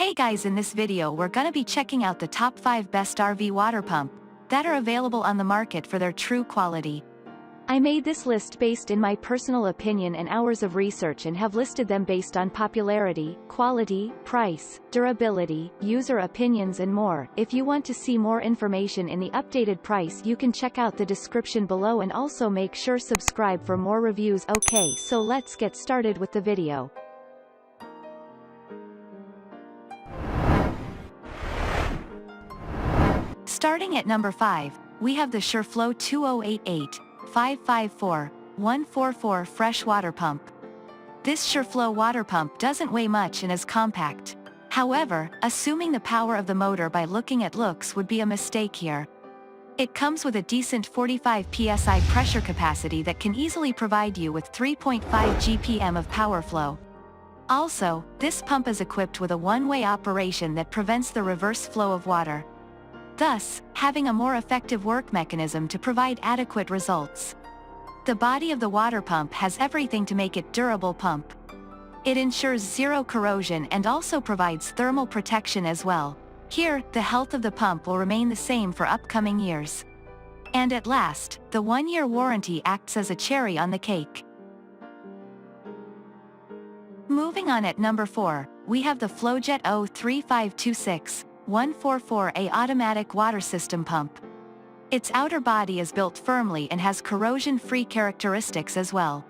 Hey guys, in this video we're gonna be checking out the top 5 best RV water pump that are available on the market for their true quality. I made this list based in my personal opinion and hours of research and have listed them based on popularity, quality, price, durability, user opinions and more. If you want to see more information in the updated price, you can check out the description below and also make sure subscribe for more reviews. Okay, so let's get started with the video. Starting at number 5, we have the Shurflo 2088-554-144 fresh water pump. This Shurflo water pump doesn't weigh much and is compact. However, assuming the power of the motor by looking at looks would be a mistake here. It comes with a decent 45 psi pressure capacity that can easily provide you with 3.5 GPM of power flow. Also, this pump is equipped with a one-way operation that prevents the reverse flow of water, thus having a more effective work mechanism to provide adequate results. The body of the water pump has everything to make it durable pump. It ensures zero corrosion and also provides thermal protection as well. Here, the health of the pump will remain the same for upcoming years. And at last, the 1-year warranty acts as a cherry on the cake. Moving on at number 4, we have the Flowjet 03526-144A automatic water system pump. Its outer body is built firmly and has corrosion-free characteristics as well.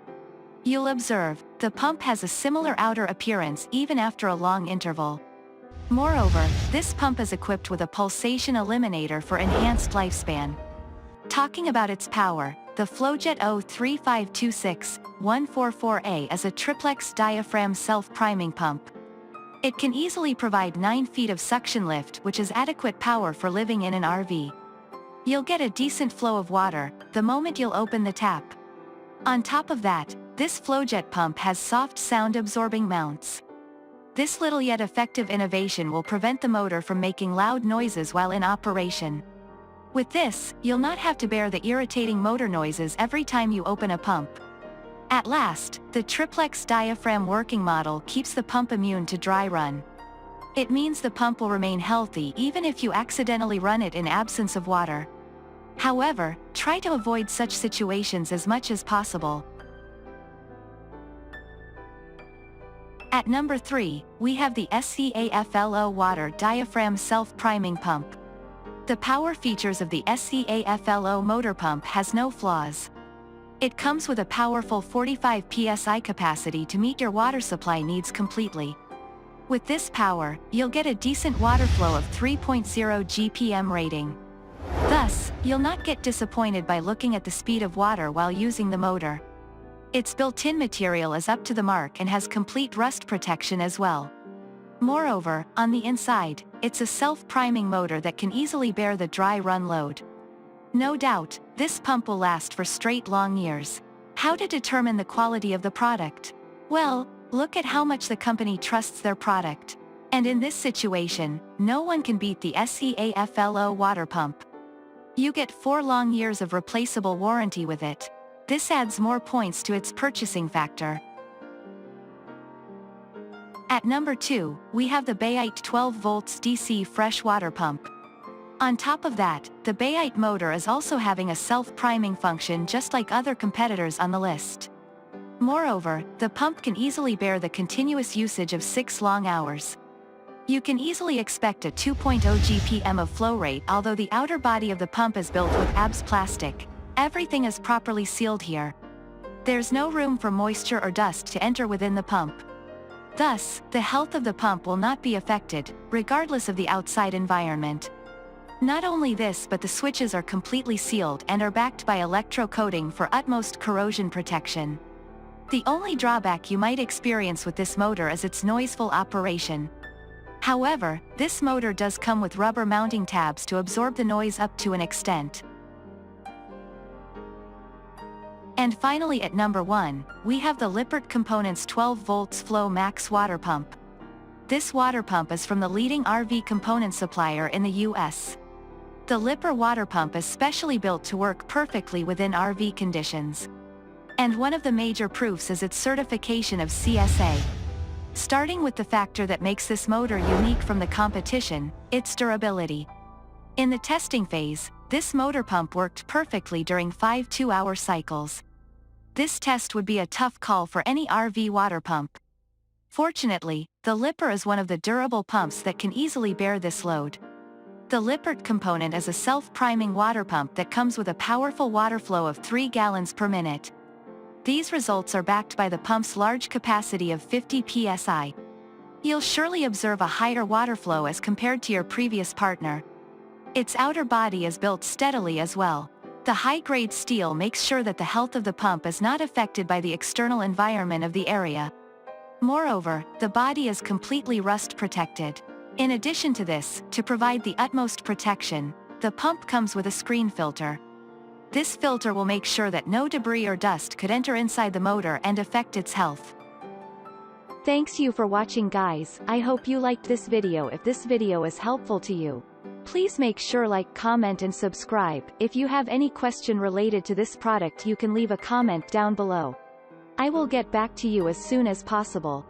You'll observe, the pump has a similar outer appearance even after a long interval. Moreover, this pump is equipped with a pulsation eliminator for enhanced lifespan. Talking about its power, the Flowjet 03526-144A is a triplex diaphragm self-priming pump. It can easily provide 9 feet of suction lift, which is adequate power for living in an RV. You'll get a decent flow of water the moment you'll open the tap. On top of that, this Flowjet pump has soft sound-absorbing mounts. This little yet effective innovation will prevent the motor from making loud noises while in operation. With this, you'll not have to bear the irritating motor noises every time you open a pump. At last, the triplex diaphragm working model keeps the pump immune to dry run. It means the pump will remain healthy even if you accidentally run it in absence of water. However, try to avoid such situations as much as possible. At number 3, we have the SEAFLO water diaphragm self-priming pump. The power features of the SEAFLO motor pump has no flaws. It comes with a powerful 45 psi capacity to meet your water supply needs completely. With this power, you'll get a decent water flow of 3.0 GPM rating. Thus, you'll not get disappointed by looking at the speed of water while using the motor. Its built-in material is up to the mark and has complete rust protection as well. Moreover, on the inside, it's a self-priming motor that can easily bear the dry run load. No doubt, this pump will last for straight long years. How to determine the quality of the product? Well, look at how much the company trusts their product. And in this situation, no one can beat the SEAFLO water pump. You get 4 long years of replaceable warranty with it. This adds more points to its purchasing factor. At number 2, we have the Bayite 12 volts DC fresh water pump. On top of that, the Bayite motor is also having a self-priming function just like other competitors on the list. Moreover, the pump can easily bear the continuous usage of 6 long hours. You can easily expect a 2.0 GPM of flow rate. Although the outer body of the pump is built with ABS plastic, everything is properly sealed here. There's no room for moisture or dust to enter within the pump. Thus, the health of the pump will not be affected, regardless of the outside environment. Not only this, but the switches are completely sealed and are backed by electro-coating for utmost corrosion protection. The only drawback you might experience with this motor is its noiseful operation. However, this motor does come with rubber mounting tabs to absorb the noise up to an extent. And finally at number 1, we have the Lippert Components 12 volts Flow Max water pump. This water pump is from the leading RV component supplier in the US. The Lippert water pump is specially built to work perfectly within RV conditions. And one of the major proofs is its certification of CSA. Starting with the factor that makes this motor unique from the competition, its durability. In the testing phase, this motor pump worked perfectly during 5 2-hour cycles. This test would be a tough call for any RV water pump. Fortunately, the Lippert is one of the durable pumps that can easily bear this load. The Lippert component is a self-priming water pump that comes with a powerful water flow of 3 gallons per minute. These results are backed by the pump's large capacity of 50 psi. You'll surely observe a higher water flow as compared to your previous partner. Its outer body is built steadily as well. The high-grade steel makes sure that the health of the pump is not affected by the external environment of the area. Moreover, the body is completely rust-protected. In addition to this, to provide the utmost protection, the pump comes with a screen filter. This filter will make sure that no debris or dust could enter inside the motor and affect its health. Thanks you for watching, guys. I hope you liked this video. If this video is helpful to you, please make sure like, comment and subscribe. If you have any question related to this product, you can leave a comment down below. I will get back to you as soon as possible.